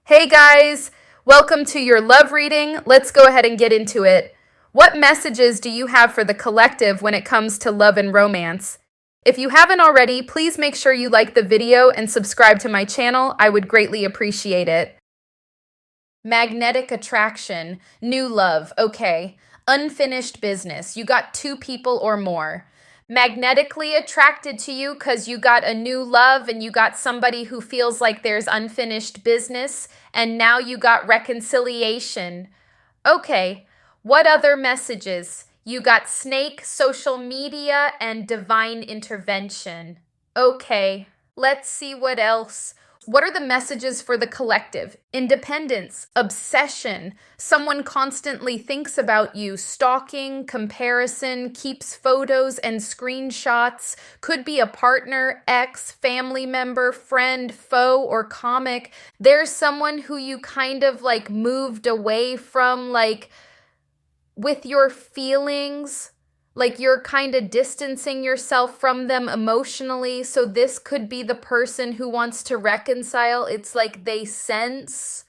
Hey guys, welcome to your love reading. Let's go ahead and get into it. What messages do you have for the collective when it comes to love and romance? If you haven't already, please make sure you like the video and subscribe to my channel. I would greatly appreciate it. Magnetic attraction, new love, okay. Unfinished business, you got two people or more. Magnetically attracted to you because you got a new love and you got somebody who feels like there's unfinished business, and now you got reconciliation. Okay, what other messages? You got snake, social media, and divine intervention. Okay, let's see what else. What are the messages for the collective? Independence, obsession, someone constantly thinks about you, stalking, comparison, keeps photos and screenshots, could be a partner, ex, family member, friend, foe, or comic. There's someone who you kind of like moved away from, like with your feelings. Like you're kind of distancing yourself from them emotionally. So this could be the person who wants to reconcile. It's like they sense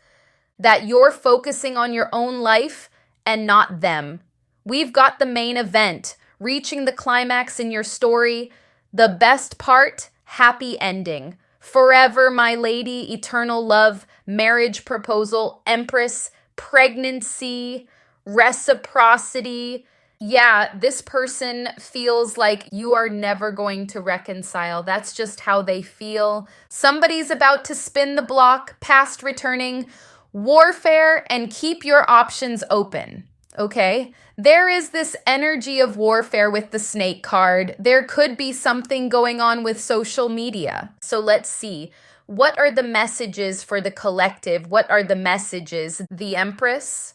that you're focusing on your own life and not them. We've got the main event, reaching the climax in your story. The best part, happy ending. Forever, my lady, eternal love, marriage proposal, empress, pregnancy, reciprocity. Yeah, this person feels like you are never going to reconcile. That's just how they feel. Somebody's about to spin the block, past returning, warfare, and keep your options open. Okay? There is this energy of warfare with the snake card. There could be something going on with social media. So let's see. What are the messages for the collective? What are the messages? The Empress?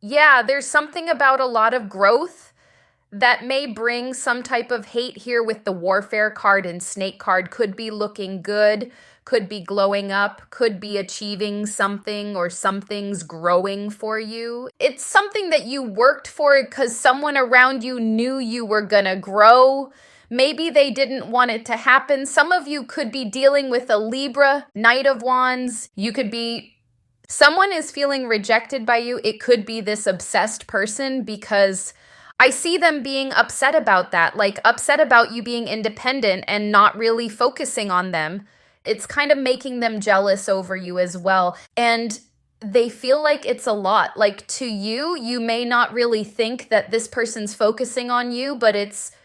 Yeah, there's something about a lot of growth that may bring some type of hate here with the warfare card and snake card. Could be looking good, could be glowing up, could be achieving something, or something's growing for you. It's something that you worked for because someone around you knew you were gonna grow. Maybe they didn't want it to happen. Some of you could be dealing with a Libra, Knight of Wands. You could be Someone is feeling rejected by you. It could be this obsessed person because I see them being upset about that, like upset about you being independent and not really focusing on them. It's kind of making them jealous over you as well. And they feel like it's a lot. Like to you, you may not really think that this person's focusing on you, but it's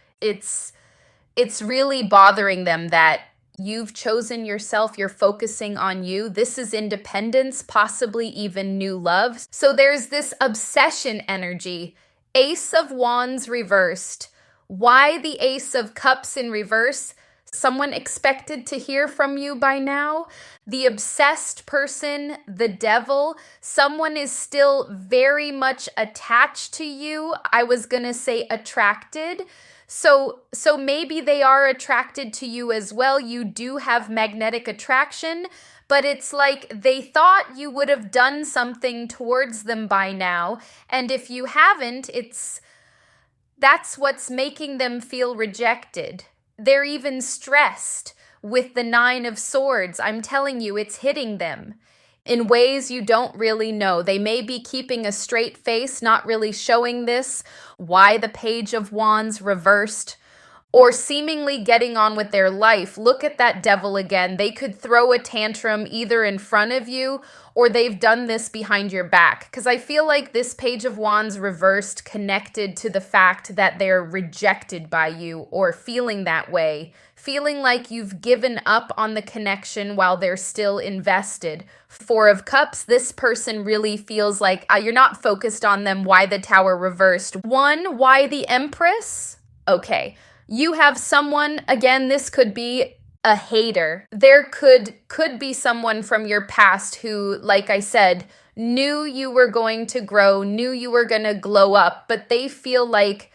really bothering them that you've chosen yourself, you're focusing on you. This is independence, possibly even new love. So there's this obsession energy. Ace of Wands reversed. Why the Ace of Cups in reverse? Someone expected to hear from you by now. The obsessed person, the devil, someone is still very much attached to you. I was gonna say attracted. So maybe they are attracted to you as well. You do have magnetic attraction, but it's like they thought you would have done something towards them by now. And if you haven't, that's what's making them feel rejected. They're even stressed with the Nine of Swords. I'm telling you, it's hitting them in ways you don't really know. They may be keeping a straight face, not really showing this, why the Page of Wands reversed, or seemingly getting on with their life. Look at that devil again. They could throw a tantrum either in front of you or they've done this behind your back. Because I feel like this Page of Wands reversed connected to the fact that they're rejected by you or feeling that way, feeling like you've given up on the connection while they're still invested. Four of Cups, this person really feels like you're not focused on them. Why the Tower reversed? One, why the Empress? Okay. You have someone, again, this could be a hater. There could be someone from your past who, like I said, knew you were going to grow, knew you were going to glow up, but they feel like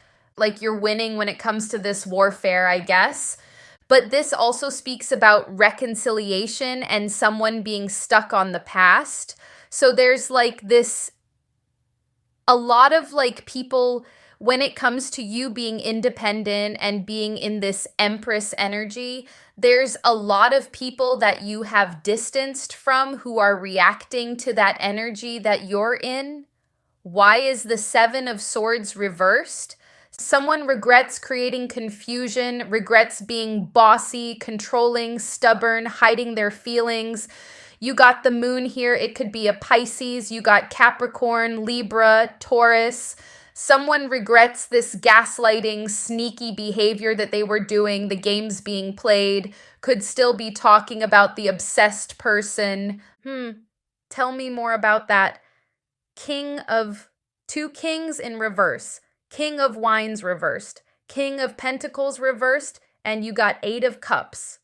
you're winning when it comes to this warfare, I guess. But this also speaks about reconciliation and someone being stuck on the past. So there's like this, a lot of like people when it comes to you being independent and being in this Empress energy, there's a lot of people that you have distanced from who are reacting to that energy that you're in. Why is the Seven of Swords reversed? Someone regrets creating confusion, regrets being bossy, controlling, stubborn, hiding their feelings. You got the moon here. It could be a Pisces. You got Capricorn, Libra, Taurus. Someone regrets this gaslighting, sneaky behavior that they were doing, the games being played, could still be talking about the obsessed person. Tell me more about that. Two kings in reverse. King of Wands reversed. King of Pentacles reversed. And you got Eight of Cups.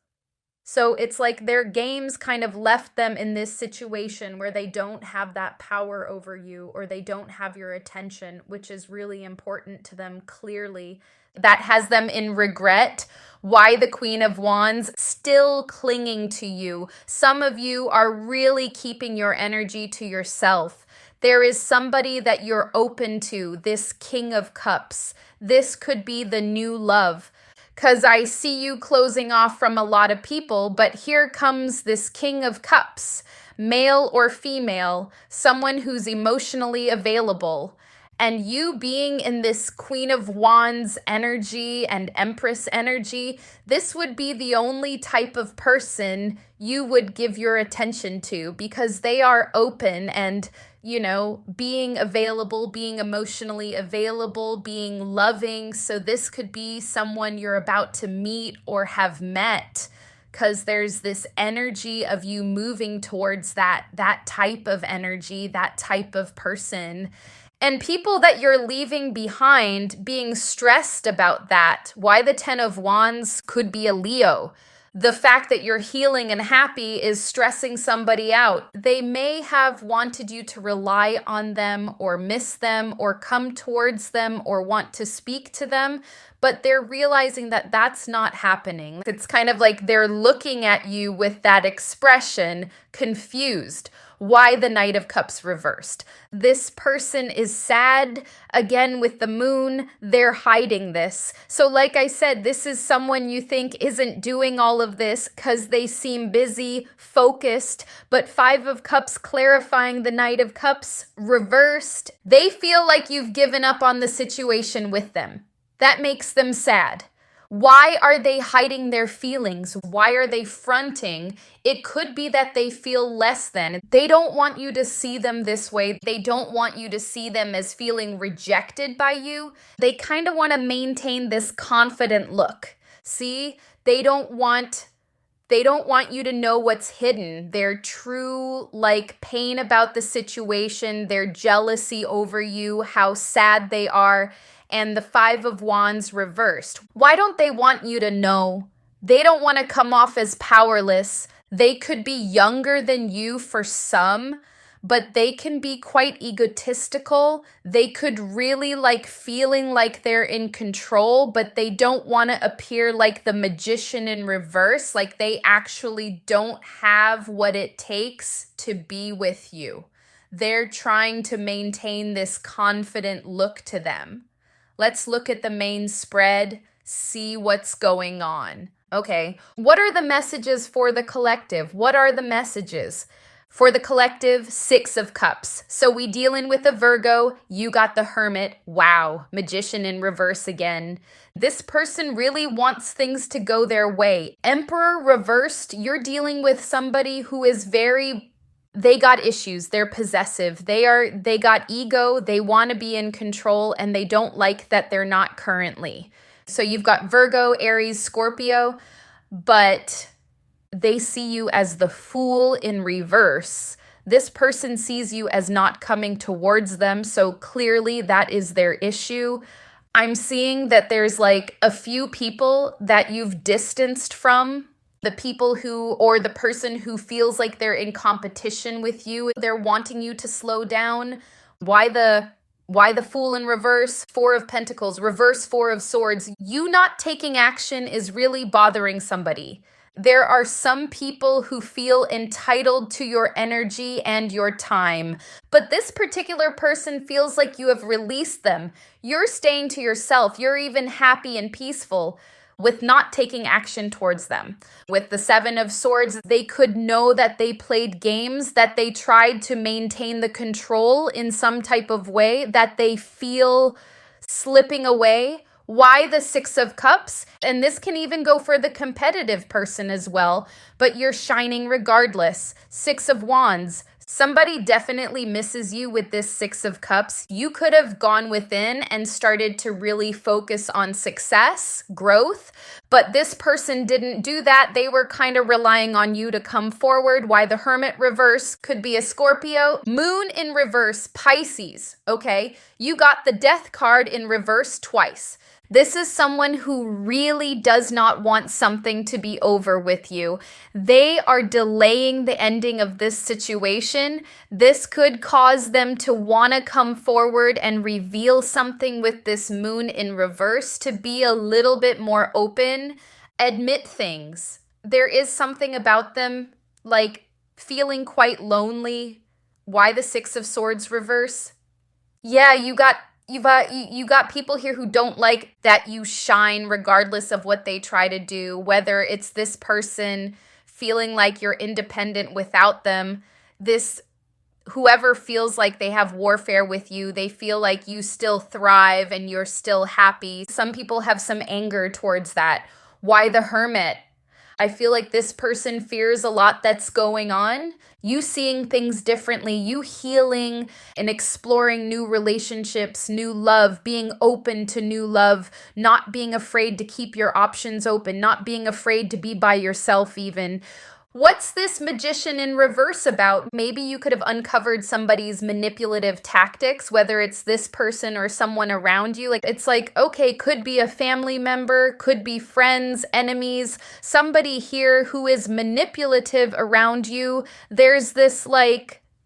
So it's like their games kind of left them in this situation where they don't have that power over you, or they don't have your attention, which is really important to them clearly. That has them in regret. Why the Queen of Wands? Still clinging to you. Some of you are really keeping your energy to yourself. There is somebody that you're open to, this King of Cups. This could be the new love. Because I see you closing off from a lot of people, but here comes this King of Cups, male or female, someone who's emotionally available. And you being in this Queen of Wands energy and Empress energy, this would be the only type of person you would give your attention to, because they are open and, you know, being available, being emotionally available, being loving. So this could be someone you're about to meet or have met, because there's this energy of you moving towards that type of energy, that type of person. And people that you're leaving behind, being stressed about that. Why the Ten of Wands could be a Leo. The fact that you're healing and happy is stressing somebody out. They may have wanted you to rely on them or miss them or come towards them or want to speak to them, but they're realizing that that's not happening. It's kind of like they're looking at you with that expression, confused. Why the Knight of Cups reversed? This person is sad. Again, with the moon, they're hiding this. So like I said, this is someone you think isn't doing all of this because they seem busy, focused, but Five of Cups clarifying the Knight of Cups reversed. They feel like you've given up on the situation with them. That makes them sad. Why are they hiding their feelings? Why are they fronting? It could be that they feel less than. They don't want you to see them this way. They don't want you to see them as feeling rejected by you. They kind of want to maintain this confident look. See, they don't want you to know what's hidden. Their true, pain about the situation, their jealousy over you, how sad they are. And the Five of Wands reversed. Why don't they want you to know? They don't want to come off as powerless. They could be younger than you for some, but they can be quite egotistical. They could really like feeling like they're in control, but they don't want to appear like the magician in reverse, like they actually don't have what it takes to be with you. They're trying to maintain this confident look to them. Let's look at the main spread, see what's going on. Okay, what are the messages for the collective? What are the messages? For the collective, Six of Cups. So we dealing with a Virgo, you got the Hermit. Wow, Magician in reverse again. This person really wants things to go their way. Emperor reversed, you're dealing with somebody who is they got issues. They're possessive. They got ego. They want to be in control, and they don't like that they're not currently. So you've got Virgo, Aries, Scorpio, but they see you as the Fool in reverse. This person sees you as not coming towards them, so clearly that is their issue. I'm seeing that there's a few people that you've distanced from. The people or the person who feels like they're in competition with you, they're wanting you to slow down. Why the Fool in reverse? Four of Pentacles, reverse Four of Swords. You not taking action is really bothering somebody. There are some people who feel entitled to your energy and your time, but this particular person feels like you have released them. You're staying to yourself. You're even happy and peaceful with not taking action towards them. With the Seven of Swords, they could know that they played games, that they tried to maintain the control in some type of way, that they feel slipping away. Why the Six of Cups? And this can even go for the competitive person as well, but you're shining regardless. Six of Wands. Somebody definitely misses you with this Six of Cups. You could have gone within and started to really focus on success, growth, but this person didn't do that. They were kind of relying on you to come forward. Why the Hermit reverse? Could be a Scorpio. Moon in reverse, Pisces, okay? You got the Death card in reverse twice. This is someone who really does not want something to be over with you. They are delaying the ending of this situation. This could cause them to want to come forward and reveal something with this moon in reverse, to be a little bit more open, admit things. There is something about them, like feeling quite lonely. Why the Six of Swords reverse? Yeah, you got people here who don't like that you shine regardless of what they try to do, whether it's this person feeling like you're independent without them, whoever feels like they have warfare with you, they feel like you still thrive and you're still happy. Some people have some anger towards that. Why the Hermit? I feel like this person fears a lot that's going on. You seeing things differently, you healing and exploring new relationships, new love, being open to new love, not being afraid to keep your options open, not being afraid to be by yourself even. What's this Magician in reverse about? Maybe you could have uncovered somebody's manipulative tactics, whether it's this person or someone around you. It's like, okay, could be a family member, could be friends, enemies, somebody here who is manipulative around you. There's this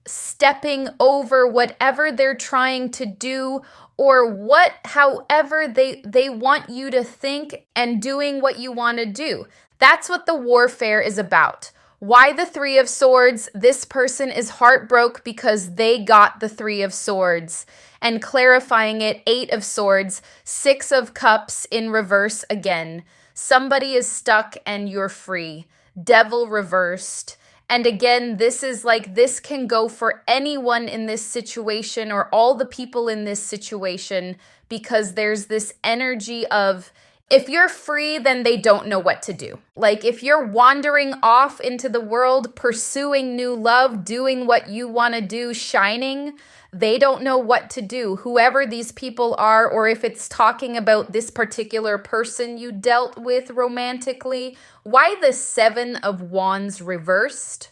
stepping over whatever they're trying to do, or however they want you to think, and doing what you want to do. That's what the warfare is about. Why the Three of Swords? This person is heartbroken because they got the Three of Swords. And clarifying it, Eight of Swords, Six of Cups in reverse again. Somebody is stuck and you're free. Devil reversed. And again, this can go for anyone in this situation or all the people in this situation, because there's this energy of, if you're free, then they don't know what to do. If you're wandering off into the world, pursuing new love, doing what you want to do, shining, they don't know what to do. Whoever these people are, or if it's talking about this particular person you dealt with romantically. Why the Seven of Wands reversed?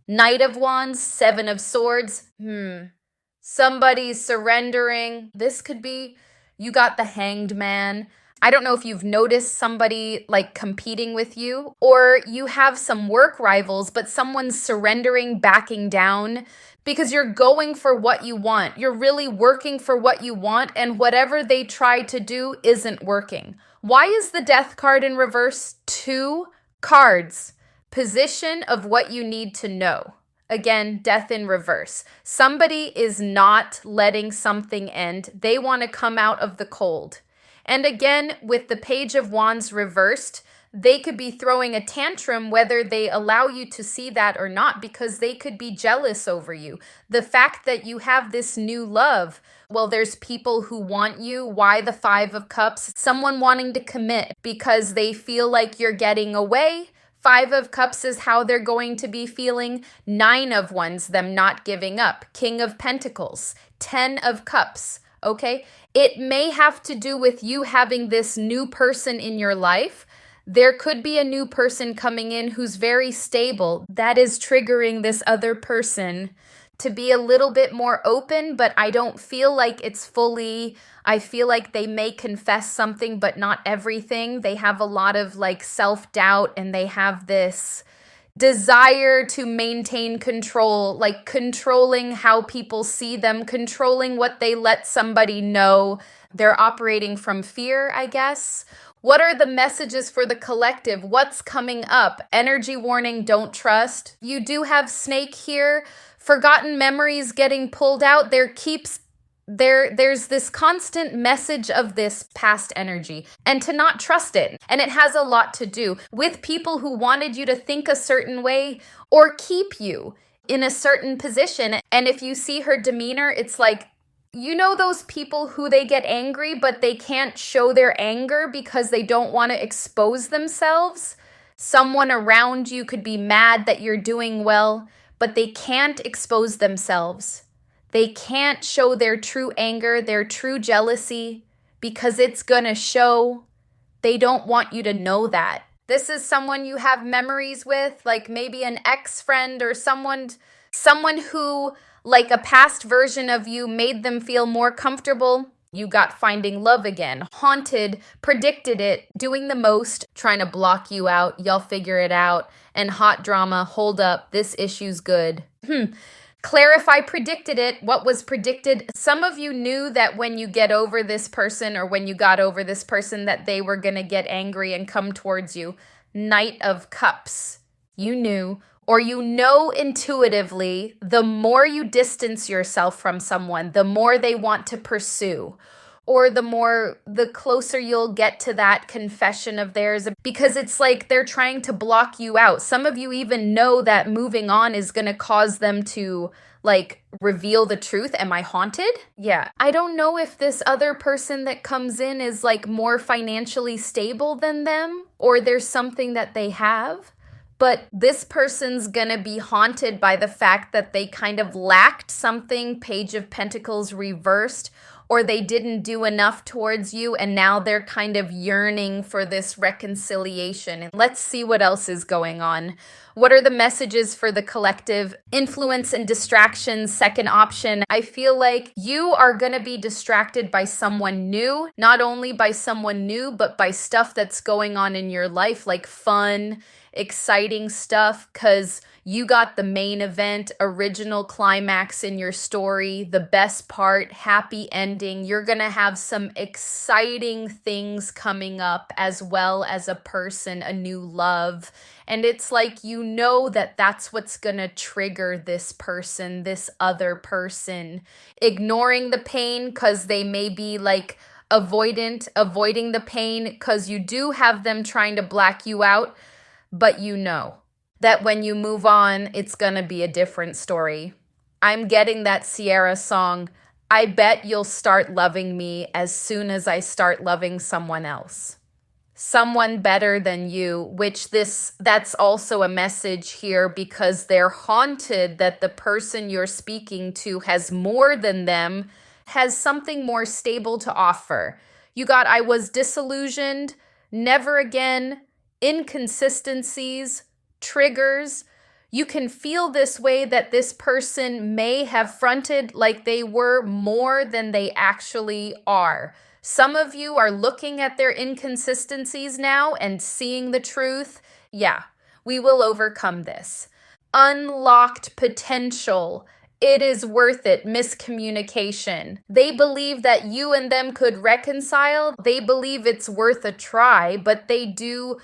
Knight of Wands, Seven of Swords. Somebody's surrendering. This could be, you got the Hanged Man. I don't know if you've noticed somebody competing with you, or you have some work rivals, but someone's surrendering, backing down, because you're going for what you want. You're really working for what you want, and whatever they try to do isn't working. Why is the Death card in reverse? Two cards. Position of what you need to know. Again, Death in reverse. Somebody is not letting something end. They want to come out of the cold. And again, with the Page of Wands reversed, they could be throwing a tantrum whether they allow you to see that or not, because they could be jealous over you. The fact that you have this new love, well, there's people who want you. Why the Five of Cups? Someone wanting to commit because they feel like you're getting away. Five of Cups is how they're going to be feeling. Nine of Wands, them not giving up. King of Pentacles. 10 of Cups. Okay, it may have to do with you having this new person in your life. There could be a new person coming in who's very stable. That is triggering this other person to be a little bit more open, but I don't feel like it's fully, I feel like they may confess something, but not everything. They have a lot of self-doubt, and they have this desire to maintain control, controlling how people see them, controlling what they let somebody know. They're operating from fear, I guess. What are the messages for the collective? What's coming up? Energy warning, don't trust. You do have snake here. Forgotten memories getting pulled out. There's this constant message of this past energy and to not trust it. And it has a lot to do with people who wanted you to think a certain way or keep you in a certain position. And if you see her demeanor, it's like, you know, those people who they get angry, but they can't show their anger because they don't want to expose themselves. Someone around you could be mad that you're doing well, but they can't expose themselves. They can't show their true anger, their true jealousy, because it's gonna show. They don't want you to know that. This is someone you have memories with, like maybe an ex-friend or someone who, like a past version of you, made them feel more comfortable. You got finding love again, haunted, predicted it, doing the most, trying to block you out. Y'all figure it out. And hot drama, hold up, this issue's good. Clarify, predicted it. What was predicted? Some of you knew that when you get over this person or when you got over this person that they were going to get angry and come towards you. Knight of Cups. You knew, or you know intuitively, the more you distance yourself from someone, the more they want to pursue. Or the closer you'll get to that confession of theirs, because it's like they're trying to block you out. Some of you even know that moving on is going to cause them to, like, reveal the truth. Am I haunted? Yeah. I don't know if this other person that comes in is, like, more financially stable than them, or there's something that they have. But this person's gonna be haunted by the fact that they kind of lacked something, Page of Pentacles reversed, or they didn't do enough towards you, and now they're kind of yearning for this reconciliation. And let's see what else is going on. What are the messages for the collective? Influence and distractions, second option. I feel like you are going to be distracted by someone new, not only by someone new, but by stuff that's going on in your life, like fun, exciting stuff, because you got the main event, original climax in your story, the best part, happy ending. You're going to have some exciting things coming up, as well as a person, a new love. And it's like, you know that that's what's going to trigger this person, this other person. Ignoring the pain because they may be like avoiding the pain because you do have them trying to black you out. But you know that when you move on, it's gonna be a different story. I'm getting that Sierra song, I bet you'll start loving me as soon as I start loving someone else. Someone better than you, that's also a message here because they're haunted that the person you're speaking to has more than them, has something more stable to offer. You got, I was disillusioned, never again, inconsistencies, triggers. You can feel this way that this person may have fronted like they were more than they actually are. Some of you are looking at their inconsistencies now and seeing the truth. Yeah, we will overcome this. Unlocked potential. It is worth it. Miscommunication. They believe that you and them could reconcile. They believe it's worth a try, but they do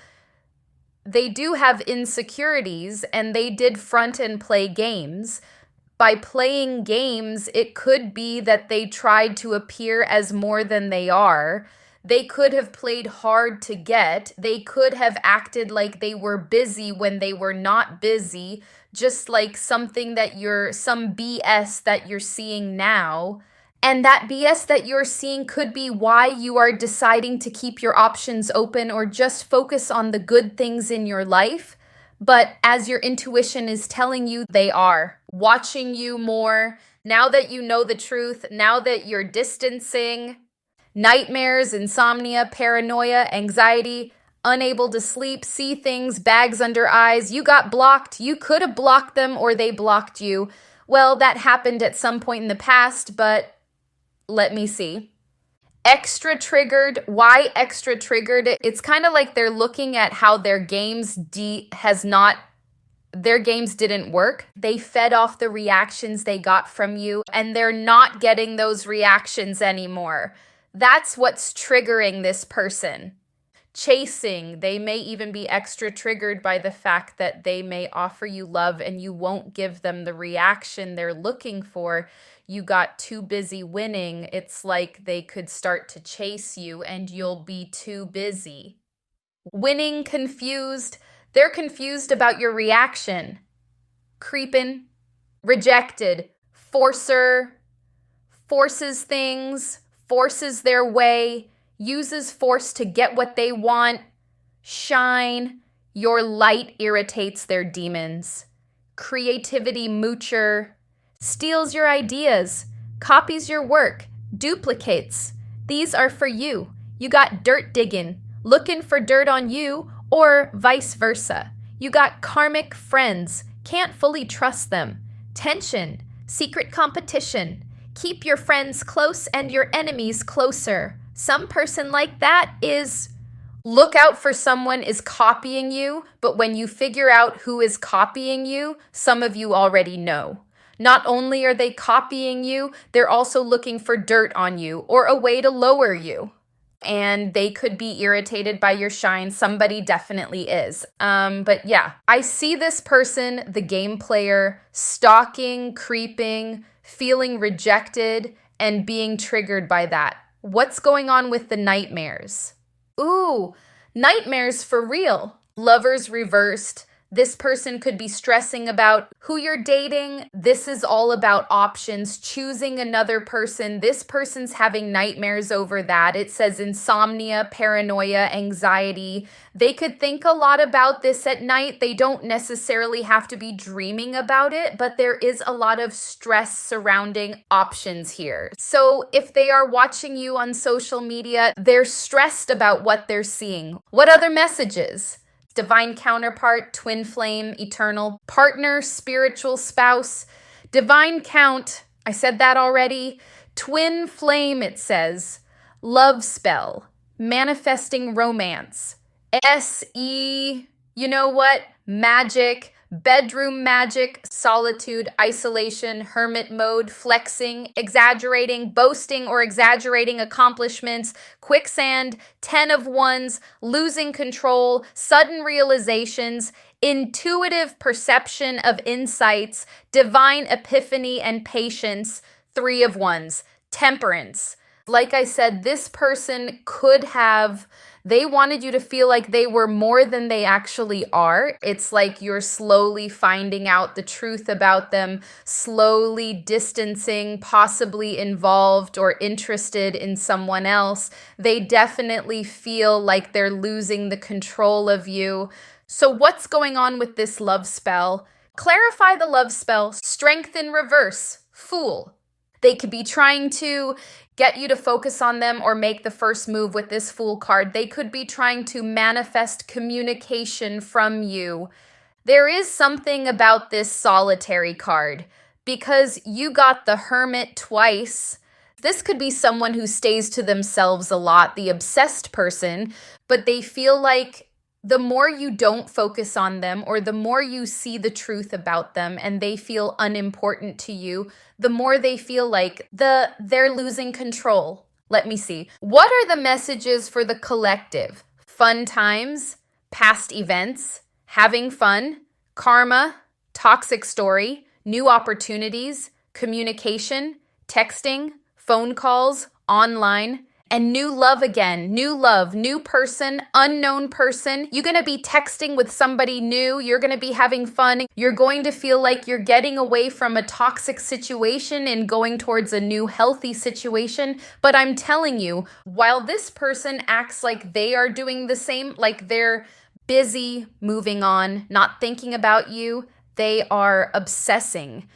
have insecurities, and they did front and play games. By playing games, it could be that they tried to appear as more than they are. They could have played hard to get. They could have acted like they were busy when they were not busy, just like some BS that you're seeing now. And that BS that you're seeing could be why you are deciding to keep your options open or just focus on the good things in your life. But as your intuition is telling you, they are watching you more. Now that you know the truth, now that you're distancing, nightmares, insomnia, paranoia, anxiety, unable to sleep, see things, bags under eyes. You got blocked. You could have blocked them or they blocked you. Well, that happened at some point in the past, but let me see. Extra triggered. Why extra triggered? It's kind of like they're looking at how their games didn't work. They fed off the reactions they got from you, and they're not getting those reactions anymore. That's what's triggering this person. chasing. They may even be extra triggered by the fact that they may offer you love and you won't give them the reaction they're looking for. You got too busy winning. It's like they could start to chase you and you'll be too busy. Winning confused. They're confused about your reaction. Creeping, rejected, forcer, forces things, forces their way, uses force to get what they want. Shine. Your light irritates their demons. Creativity moocher. Steals your ideas. Copies your work. Duplicates. These are for you. You got dirt digging, looking for dirt on you, or vice versa. You got karmic friends. Can't fully trust them. Tension. Secret competition. Keep your friends close and your enemies closer. Some person like that is... Look out for someone is copying you, but when you figure out who is copying you, some of you already know. Not only are they copying you, they're also looking for dirt on you or a way to lower you. And they could be irritated by your shine. Somebody definitely is. But yeah, I see this person, the game player, stalking, creeping, feeling rejected, and being triggered by that. What's going on with the nightmares? Ooh, nightmares for real. Lovers reversed. This person could be stressing about who you're dating. This is all about options, choosing another person. This person's having nightmares over that. It says insomnia, paranoia, anxiety. They could think a lot about this at night. They don't necessarily have to be dreaming about it, but there is a lot of stress surrounding options here. So if they are watching you on social media, they're stressed about what they're seeing. What other messages? Divine counterpart, twin flame, eternal partner, spiritual spouse, divine count. I said that already. Twin flame, it says. Love spell, manifesting romance. SE, you know what? Magic, bedroom magic, solitude, isolation, hermit mode, flexing, exaggerating, boasting or exaggerating accomplishments, quicksand, 10 of wands, losing control, sudden realizations, intuitive perception of insights, divine epiphany and patience, 3 of wands, temperance. Like I said, this person could have... They wanted you to feel like they were more than they actually are. It's like you're slowly finding out the truth about them, slowly distancing, possibly involved or interested in someone else. They definitely feel like they're losing the control of you. So what's going on with this love spell? Clarify the love spell. Strength in reverse. Fool. They could be trying to get you to focus on them or make the first move with this Fool card. They could be trying to manifest communication from you. There is something about this Solitary card because you got the Hermit twice. This could be someone who stays to themselves a lot, the obsessed person, but they feel like the more you don't focus on them or the more you see the truth about them and they feel unimportant to you, the more they feel like they're losing control. Let me see. What are the messages for the collective? Fun times, past events, having fun, karma, toxic story, new opportunities, communication, texting, phone calls, online, and new love again, new love, new person, unknown person. You're going to be texting with somebody new. You're going to be having fun. You're going to feel like you're getting away from a toxic situation and going towards a new healthy situation. But I'm telling you, while this person acts like they are doing the same, like they're busy moving on, not thinking about you, they are obsessing.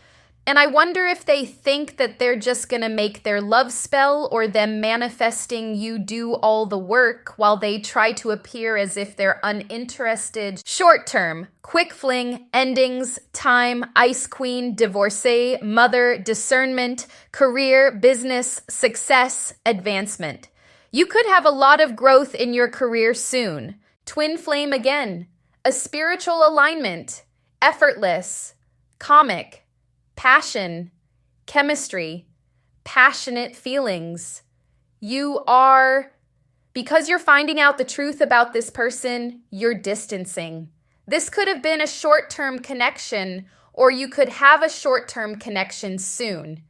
And I wonder if they think that they're just going to make their love spell or them manifesting you do all the work while they try to appear as if they're uninterested. Short term, quick fling, endings, time, ice queen, divorcee, mother, discernment, career, business, success, advancement. You could have a lot of growth in your career soon. Twin flame again, a spiritual alignment, effortless, comic, passion, chemistry, passionate feelings. You are Because you're finding out the truth about this person, you're distancing. This could have been a short-term connection, or you could have a short-term connection soon.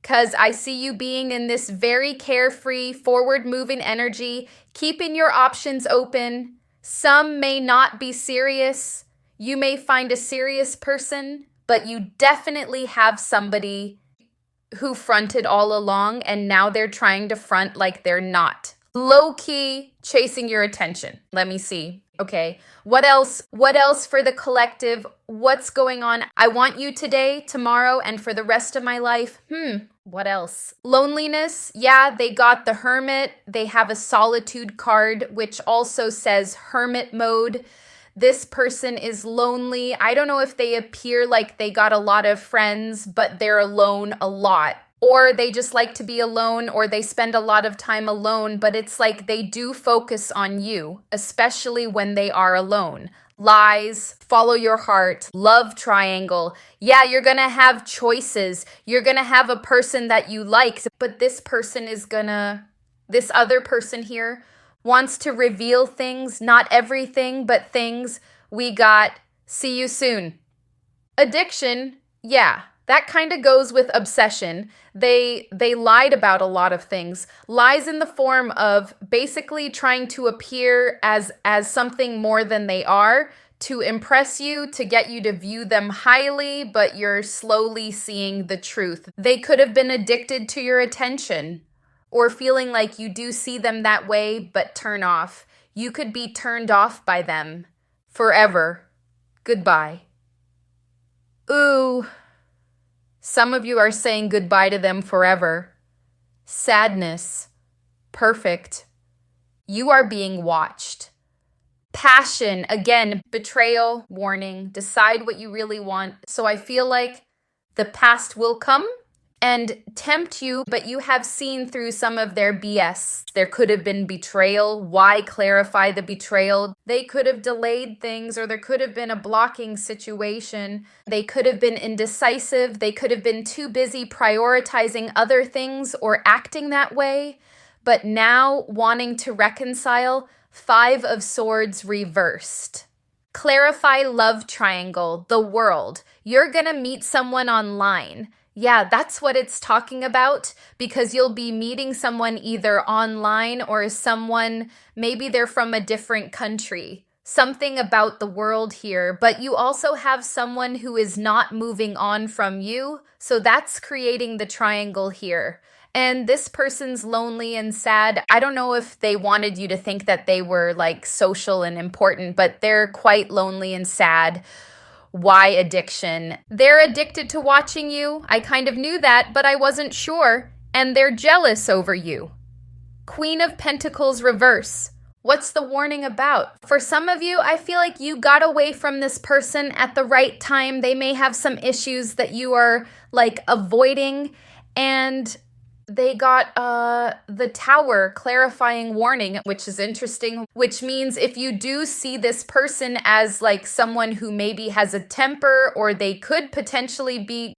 Because I see you being in this very carefree, forward-moving energy, keeping your options open. Some may not be serious. You may find a serious person, but you definitely have somebody who fronted all along, and now they're trying to front like they're not. Low-key chasing your attention. Let me see. Okay, what else? What else for the collective? What's going on? I want you today, tomorrow, and for the rest of my life. What else? Loneliness. Yeah, they got the Hermit. They have a solitude card, which also says Hermit mode. This person is lonely. I don't know if they appear like they got a lot of friends, but they're alone a lot. Or they just like to be alone, or they spend a lot of time alone, but it's like they do focus on you, especially when they are alone. Lies, follow your heart, love triangle. Yeah, you're gonna have choices. You're gonna have a person that you like, but this other person here wants to reveal things, not everything, but things. We got, see you soon. Addiction, yeah. That kind of goes with obsession. They lied about a lot of things. Lies in the form of basically trying to appear as something more than they are, to impress you, to get you to view them highly, but you're slowly seeing the truth. They could have been addicted to your attention, or feeling like you do see them that way, but turn off. You could be turned off by them forever. Goodbye. Ooh. Some of you are saying goodbye to them forever. Sadness. Perfect. You are being watched. Passion. Again, betrayal, warning. Decide what you really want. So I feel like the past will come and tempt you, but you have seen through some of their BS. There could have been betrayal. Why clarify the betrayal? They could have delayed things, or there could have been a blocking situation. They could have been indecisive. They could have been too busy prioritizing other things or acting that way. But now wanting to reconcile, 5 of Swords reversed. Clarify love triangle, the world. You're gonna meet someone online. Yeah, that's what it's talking about, because you'll be meeting someone either online or someone, maybe they're from a different country. Something about the world here, but you also have someone who is not moving on from you, so that's creating the triangle here. And this person's lonely and sad. I don't know if they wanted you to think that they were like social and important, but they're quite lonely and sad. Why addiction? They're addicted to watching you. I kind of knew that, but I wasn't sure. And they're jealous over you. Queen of Pentacles reverse. What's the warning about? For some of you, I feel like you got away from this person at the right time. They may have some issues that you are like avoiding, and they got the Tower, clarifying warning, which is interesting, which means if you do see this person as like someone who maybe has a temper, or they could potentially be,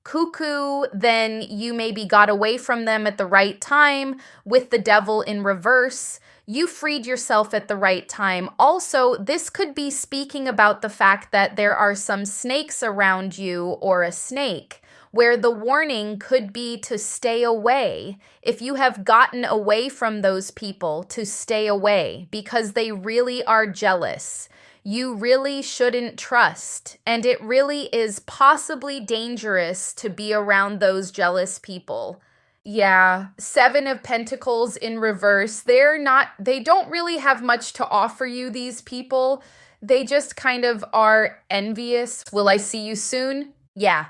cuckoo, then you maybe got away from them at the right time. With the Devil in reverse, you freed yourself at the right time. Also, this could be speaking about the fact that there are some snakes around you, or a snake, where the warning could be to stay away. If you have gotten away from those people, to stay away, because they really are jealous. You really shouldn't trust, and it really is possibly dangerous to be around those jealous people. Yeah, 7 of Pentacles in reverse. They don't really have much to offer you, these people. They just kind of are envious. Will I see you soon? Yeah.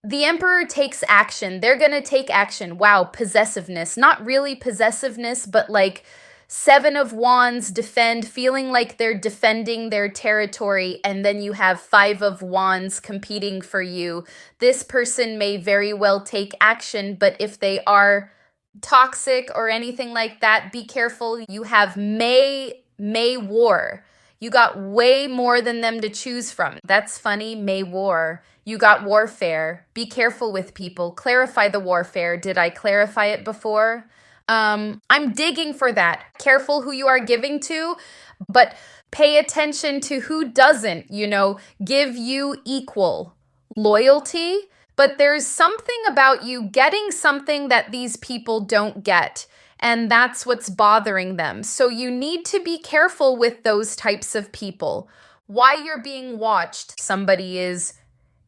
The Emperor takes action. They're going to take action. Wow, possessiveness. Not really possessiveness, but like 7 of Wands, defend, feeling like they're defending their territory. And then you have 5 of Wands competing for you. This person may very well take action, but if they are toxic or anything like that, be careful. You have May War. You got way more than them to choose from. That's funny, May War. You got warfare. Be careful with people. Clarify the warfare. Did I clarify it before? I'm digging for that. Careful who you are giving to, but pay attention to who doesn't, give you equal loyalty. But there's something about you getting something that these people don't get. And that's what's bothering them. So you need to be careful with those types of people. Why you're being watched,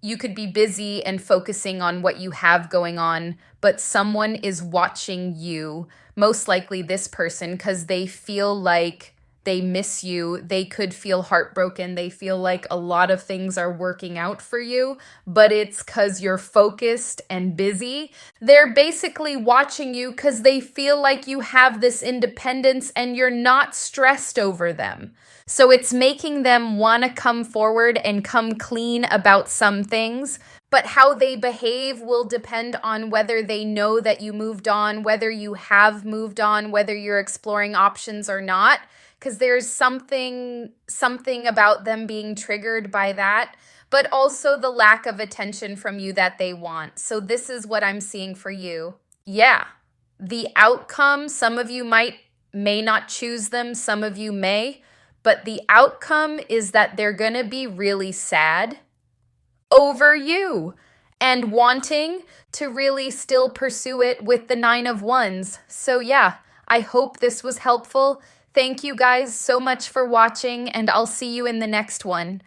you could be busy and focusing on what you have going on, but someone is watching you, most likely this person, because they feel like they miss you. They could feel heartbroken. They feel like a lot of things are working out for you, but it's because you're focused and busy. They're basically watching you because they feel like you have this independence and you're not stressed over them. So it's making them want to come forward and come clean about some things, but how they behave will depend on whether they know that you moved on, whether you have moved on, whether you're exploring options or not, because there's something about them being triggered by that, but also the lack of attention from you that they want. So this is what I'm seeing for you. Yeah, the outcome, some of you may not choose them, some of you may, but the outcome is that they're going to be really sad over you and wanting to really still pursue it with the 9 of Wands. So yeah, I hope this was helpful. Thank you guys so much for watching, and I'll see you in the next one.